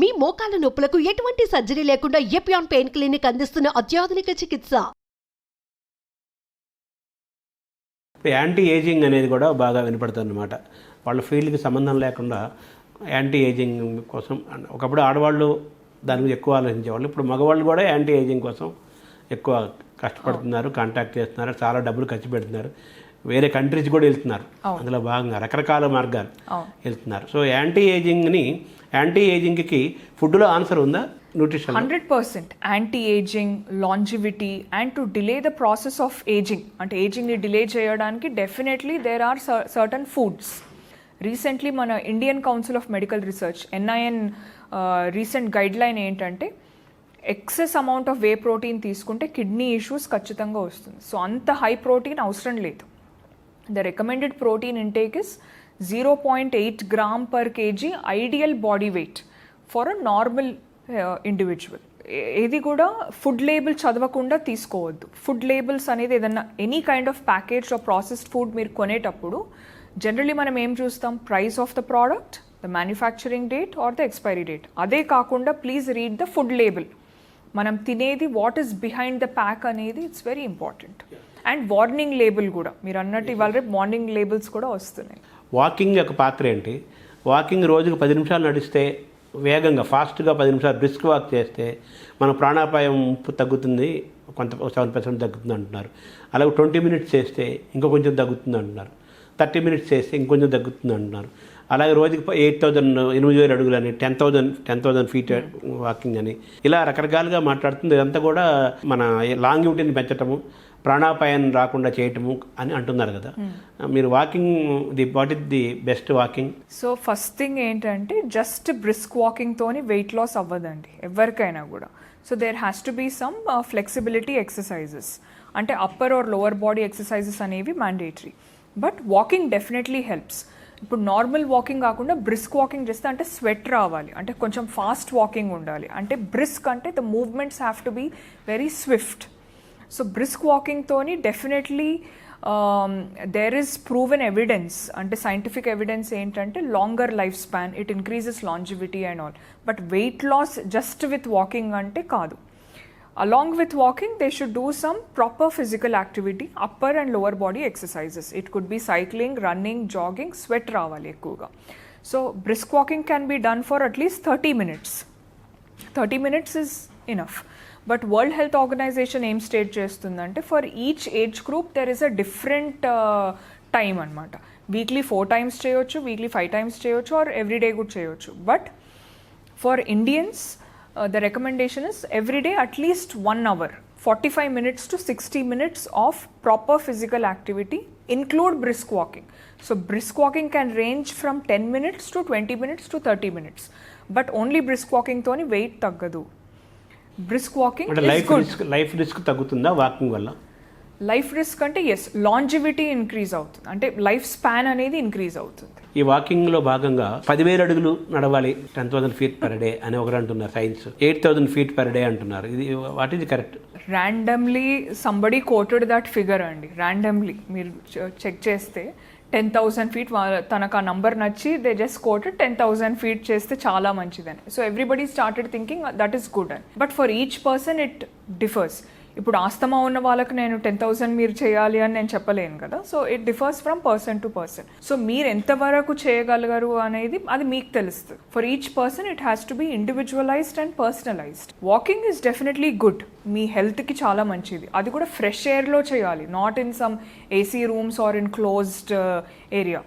మీ మోకాల నొప్పులకు ఎటువంటి సర్జరీ లేకుండా ఎపియాన్ పెయిన్ క్లినిక్ అందిస్తున్న అత్యాధునిక చికిత్స. యాంటీ ఏజింగ్ అనేది కూడా బాగా వినపడుతుంది అనమాట. వాళ్ళ ఫీల్డ్కి సంబంధం లేకుండా యాంటీ ఏజింగ్ కోసం ఒకప్పుడు ఆడవాళ్ళు దాని మీద ఎక్కువ ఆలోచించేవాళ్ళు. ఇప్పుడు మగవాళ్ళు కూడా యాంటీ ఏజింగ్ కోసం ఎక్కువ కష్టపడుతున్నారు, కాంటాక్ట్ చేస్తున్నారు, చాలా డబ్బులు ఖర్చు పెడుతున్నారు, వేరే కంట్రీస్ కూడా వెళ్తున్నారు. అందులో భాగంగా రకరకాల మార్గాలు వెళ్తున్నారు. సో యాంటీ ఏజింగ్కి ఫుడ్లో ఆన్సర్ ఉందా? Nutrition 100% anti ageing, longevity and to delay the process of ageing, అంటే ఏజింగ్ని డిలే చేయడానికి definitely there are certain foods. Recently మన Indian Council of Medical Research NIN recent guideline ఏంటంటే excess amount of whey protein తీసుకుంటే kidney issues ఖచ్చితంగా వస్తుంది. సో అంత హై ప్రోటీన్ అవసరం లేదు. The recommended protein intake is 0.8 gram per kg ideal body weight for a normal individual. ఇది కూడా ఫుడ్ లేబుల్ చదవకుండా తీసుకోవద్దు. ఫుడ్ లేబుల్స్ అనేది ఏదన్నా any kind of package of processed food మీరు కొనేటప్పుడు జనరలీ మనం ఏం చూస్తాం? Price of the product, the manufacturing date or the expiry date. అదే కాకుండా please read the food label. మనం తినేది what is behind the pack అనేది it's very important. And warning label కూడా మీరు అన్నట్టు ఇవాళ రేపు వార్నింగ్ లేబుల్స్ కూడా వస్తున్నాయి. వాకింగ్ యొక్క పాత్ర ఏంటి? వాకింగ్ రోజుకు 10 నిమిషాలు నడిస్తే, వేగంగా ఫాస్ట్గా 10 నిమిషాలు బ్రిస్క్ వాక్ చేస్తే మన ప్రాణాపాయం తగ్గుతుంది, కొంత 7% తగ్గుతుంది అంటున్నారు. అలాగే 20 మినిట్స్ చేస్తే ఇంకో కొంచెం తగ్గుతుంది అంటున్నారు. 30 మినిట్స్ చేస్తే ఇంకొంచెం తగ్గుతుంది అంటున్నారు. అలాగే రోజుకి 8,000 అడుగులు అని, 10,000 ఫీట్ వాకింగ్ అని, ఇలా రకరకాలుగా మాట్లాడుతుంది. ఇదంతా కూడా మన లాంగివిటీని పెంచటము, ప్రాణాపాయం రాకుండా చేయటము అని అంటున్నారు కదా. మీరు walking what is the best walking? So first thing ఏంటంటే జస్ట్ బ్రిస్క్ వాకింగ్తోని వెయిట్ లాస్ అవ్వదండి ఎవరికైనా కూడా. So there has to be some flexibility exercises, అంటే upper or lower body exercises అనేవి mandatory. But walking definitely helps. ఇప్పుడు normal walking కాకుండా brisk walking చేస్తే అంటే స్వెట్ రావాలి, అంటే కొంచెం ఫాస్ట్ వాకింగ్ ఉండాలి. అంటే బ్రిస్క్ అంటే the movements have to be very swift. So brisk వాకింగ్తోని definitely there is proven evidence, అంటే సైంటిఫిక్ ఎవిడెన్స్ ఏంటంటే longer life span, it increases longevity and all. But weight loss just with walking అంటే కాదు. Along with walking, they should do some proper physical activity, upper and lower body exercises. It could be cycling, running, jogging, sweat ravali ekkuva. So brisk walking can be done for at least 30 minutes. 30 minutes is enough. But World Health Organization aim state chestundante for each age group there is a different time anamata. Weekly 4 times cheyochu, weekly 5 times cheyochu, or every day good cheyochu. But for Indians, the recommendation is every day at least 1 hour, 45 minutes to 60 minutes of proper physical activity, include brisk walking. So brisk walking can range from 10 minutes to 20 minutes to 30 minutes. But only brisk walking toni weight taggadu. Brisk walking is good. Life risk taggutunda walking valla? Life risk అంటే yes, longevity increase అవుతుంది, అంటే life span అనేది increase అవుతుంది. ఈ వాకింగ్లో భాగంగా 10,000 అడుగులు నడవాలి, 10,000 feet per day అని ఒకరు అంటున్నారు. సైన్స్ 8,000 ఫీట్ పర్ డే అంటున్నారు. ఇది what is correct? Randomly somebody quoted that figure అండి. ర్యాండమ్లీ మీరు చెక్ చేస్తే 10,000 ఫీట్ తనకు ఆ నంబర్ నచ్చి దే జస్ట్ కోటెడ్ 10,000 ఫీట్ చేస్తే చాలా మంచిదని. So everybody started thinking that is good అని. But for each person it differs. ఇప్పుడు ఆస్తమా ఉన్న వాళ్ళకి నేను 10,000 మీరు చేయాలి అని నేను చెప్పలేను కదా. So it differs from person to person. So మీరు ఎంతవరకు చేయగలగరు అనేది అది మీకు తెలుస్తుంది. For each person it has to be individualized and personalized. Walking is definitely good, మీ హెల్త్కి చాలా మంచిది. అది కూడా ఫ్రెష్ ఎయిర్లో చేయాలి, not in some AC rooms or in closed area.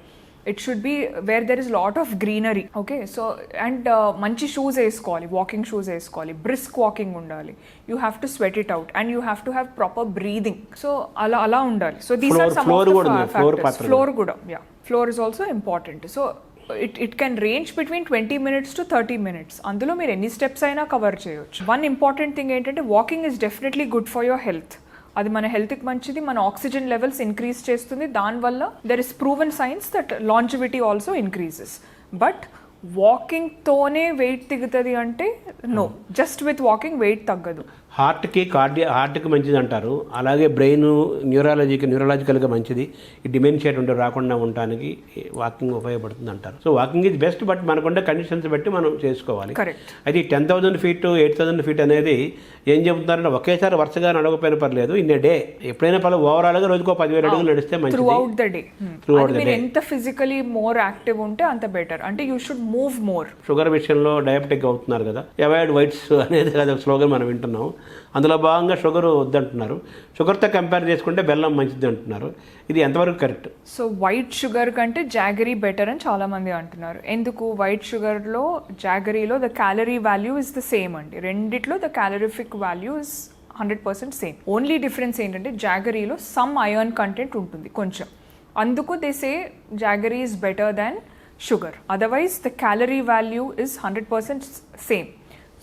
It should be where there is lot of greenery. Okay, so and మంచి shoes వేసుకోవాలి, వాకింగ్ షూస్ వేసుకోవాలి, బ్రిస్క్ వాకింగ్ ఉండాలి. You have to sweat it out and you have to have proper breathing. So అలా ఉండాలి. So these are some of the factors. Floor కూడా, yeah, floor is also important. So it can range between 20 minutes to 30 minutes. అందులో మీరు ఎన్ని steps అయినా cover చేయొచ్చు. One important thing ఏంటంటే walking is definitely good for your health. అది మన హెల్త్కి మంచిది, మన ఆక్సిజన్ లెవెల్స్ ఇంక్రీజ్ చేస్తుంది. దానివల్ల there is proven science that longevity also increases. But వాకింగ్తోనే వెయిట్ దిగుతుంది అంటే no, just with walking weight తగ్గదు. హార్ట్కి మంచిది అంటారు, అలాగే బ్రెయిన్ న్యూరలాజికల్గా మంచిది, ఈ డిమెన్షియా రాకుండా ఉండడానికి వాకింగ్ ఉపయోగపడుతుంది అంటారు. So walking is best, but మనకుండే కండిషన్స్ బట్టి మనం చేసుకోవాలి. అయితే 10,000 feet 8,000 feet అనేది ఏం చెబుతున్నారంటే ఒకేసారి వరుసగా నడవకపోయినా పర్లేదు, ఇన్ డే ఎప్పుడైనా పర్లేదు, ఓవరాల్గా రోజుకో 10,000 అడుగులు నడిస్తే మంచిది. త్రూ అవుట్ ద డే ఎంత ఫిజికలీ మోర్ యాక్టివ్ ఉంటే అంత బెటర్. అంటే you should move more. Sugar విషయంలో డయాబెటిక్ అవుతున్నారు కదా, అవాయిడ్ వైట్స్ అనేది కదా స్లోగన్ మనం వింటున్నాం. అందులో భాగంగా షుగర్ వద్దంటున్నారు. షుగర్తో కంపేర్ చేసుకుంటే బెల్లం మంచిది అంటున్నారు. ఇది ఎంతవరకు కరెక్ట్? సో వైట్ షుగర్ కంటే జాగరీ బెటర్ అని చాలా మంది అంటున్నారు. ఎందుకు? వైట్ షుగర్లో జాగరీలో the calorie value is the same అండి. రెండిట్లో the calorific value is 100% same. Only difference ఏంటంటే జాగరీలో సమ్ ఐరన్ కంటెంట్ ఉంటుంది కొంచెం, అందుకు they say jaggery is better than sugar. Otherwise the calorie value is 100% same.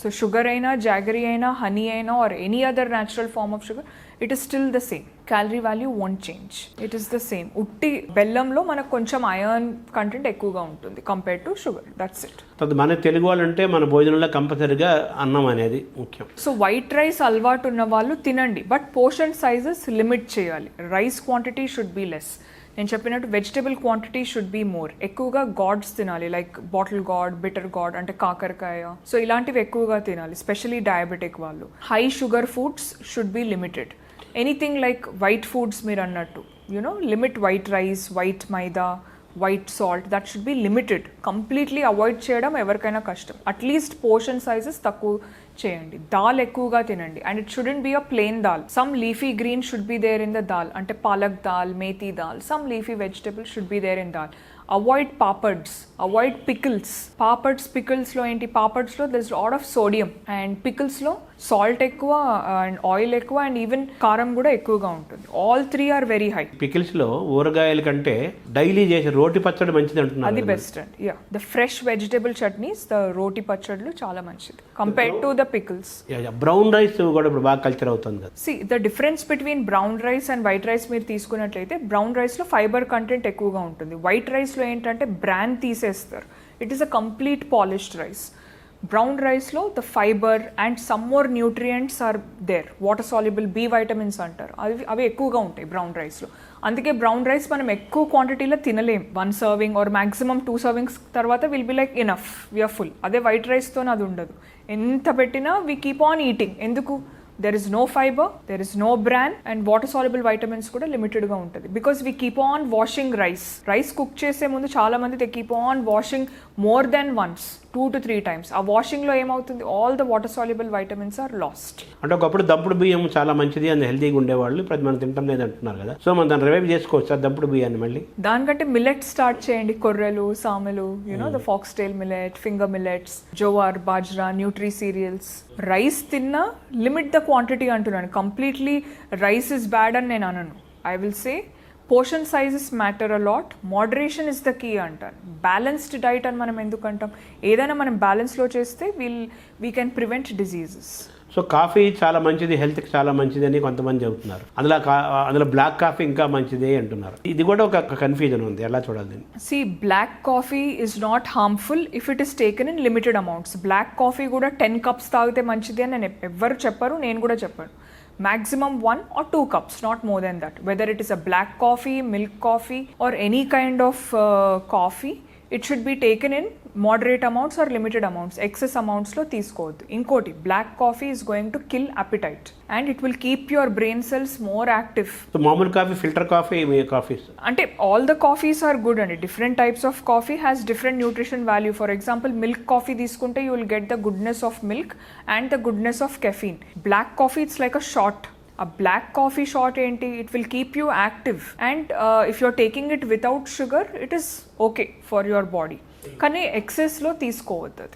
So sugar అయినా, jaggery అయినా, honey అయినా or any other natural form of sugar, it is still the same. Calorie value won't change, it is the same. ఉట్టి బెల్లంలో మనకు కొంచెం iron content ఎక్కువగా ఉంటుంది compare to sugar, that's it. మన తెలుగు వాళ్ళు అంటే మన భోజనంలో కంపల్సరీగా అన్నం అనేది ముఖ్యం. సో వైట్ రైస్ అలవాటు ఉన్న వాళ్ళు తినండి, బట్ పోర్షన్ సైజెస్ లిమిట్ చేయాలి. Rice quantity should be less. నేను చెప్పినట్టు vegetable quantity should be more. ఎక్కువగా గాడ్స్ తినాలి, like bottle gourd, bitter gourd అంటే కాకరకాయ. సో ఇలాంటివి ఎక్కువగా తినాలి, స్పెషలీ డయాబెటిక్ వాళ్ళు. High sugar foods should be limited. Anything like white foods మీరు అన్నట్టు limit white rice, white maida, white salt, that should be limited. Completely avoid చేయడం ఎవరికైనా కష్టం. అట్లీస్ట్ పోర్షన్ సైజెస్ తక్కువ చేయండి. దాల్ ఎక్కువగా తినండి, and it shouldn't be a plain dal. Some leafy green should be there in the dal, అంటే palak dal, methi dal, some leafy vegetable should be there in dal. Avoid papads, avoid pickles. పికిల్స్లో ఏంటి? పాపడ్స్లో there is lot of sodium, and పికిల్స్లో సాల్ట్ ఎక్కువ and oil ఎక్కువ and even కారం కూడా ఎక్కువగా ఉంటుంది. All 3 are very high. పికిల్స్లో ఊరగాయల కంటే డైలీ చేసే రోటి పచ్చడి మంచిది అంటున్నారు. అది బెస్ట్ అండి. Yeah, the fresh vegetable chutneys, the రోటి పచ్చళ్ళు చాలా మంచిది compare to the pickles. Brown rice కూడా ఇప్పుడు బాగా కల్చర్ అవుతుంది కదా. See the difference between brown rice and white rice మీరు తీసుకున్నట్లయితే, బ్రౌన్ రైస్లో ఫైబర్ కంటెంట్ ఎక్కువగా ఉంటుంది. వైట్ రైస్లో ఏంటంటే బ్రాన్ తీసేస్తారు. It is a complete polished rice. Brown రైస్లో the fibre and some more nutrients are there. Water soluble B vitamins అంటారు, అవి ఎక్కువగా ఉంటాయి బ్రౌన్ రైస్లో. అందుకే బ్రౌన్ రైస్ మనం ఎక్కువ క్వాంటిటీలో తినలేం. 1 serving ఆర్ మాక్సిమం 2 servings తర్వాత will be like enough, we are full. అదే వైట్ రైస్తో అది ఉండదు. ఎంత పెట్టినా వీ కీప్ ఆన్ ఈటింగ్. ఎందుకు? There is no fibre, there is no bran, and water soluble vitamins కూడా లిమిటెడ్గా ఉంటుంది. Because we keep on washing rice cook చేసే ముందు చాలా మంది they keep on washing more than once, 2 to 3 times. ఆ వాషింగ్లో ఏమవుతుంది? All the water soluble vitamins are lost. అంటే ఒకప్పుడు దంపుడు బియ్యం చాలా మంచిది అని హెల్తీగా ఉండేవాళ్ళు, ఇప్పుడు మనం తింటాం లేదు అంటున్నారు కదా. సో మనం దాన్ని రివైవ్ చేసుకోవచ్చు ఆ దంపుడు బియ్యాన్ని మళ్ళీ. దానికంటే మిల్లెట్ స్టార్ట్ చేయండి. కొర్రెలు, సామెలు, the foxtail millet, finger millets, jowar, bajra, nutri cereals. Rice తిన్నా లిమిట్ ద క్వాంటిటీ అంటున్నాను. కంప్లీట్లీ రైస్ ఇస్ బ్యాడ్ అని నేను అనను. I will say portion sizes matter a lot, moderation is the key అంటాను. బ్యాలెన్స్డ్ డైట్ అని మనం ఎందుకు అంటాం? ఏదైనా మనం బ్యాలెన్స్లో చేస్తే we can prevent diseases. So coffee చాలా మంచిది, హెల్త్కి చాలా మంచిది అని కొంతమంది చెబుతున్నారు. అందులో బ్లాక్ కాఫీ ఇంకా మంచిది అంటున్నారు. ఇది కూడా ఒక కన్ఫ్యూజన్ ఉంది, ఎలా చూడాలి? See black coffee is not harmful if it is taken in limited amounts. Black coffee కూడా 10 cups తాగితే మంచిది అని నేను ఎవ్వరు చెప్పరు, నేను కూడా చెప్పాను. Maximum 1 or 2 cups, not more than that. Whether it is a black coffee, milk coffee or any kind of coffee, it should be taken in moderate amounts or limited amounts. Excess amounts lo తీసుకోవద్దు. ఇంకోటి, black coffee is going to kill appetite and it will keep your brain cells more active. So మామూలు coffee, filter coffee, coffees అంటే all the coffees are good అండి. Different types of coffee has different nutrition value. For example, milk coffee తీసుకుంటే you will get the goodness of milk and the goodness of caffeine. Black coffee, it's like a shot. A black coffee shot enti, it will keep you active, and if you're taking it without sugar, it is okay for your body. కానీ excess లో తీసుకోవద్దు.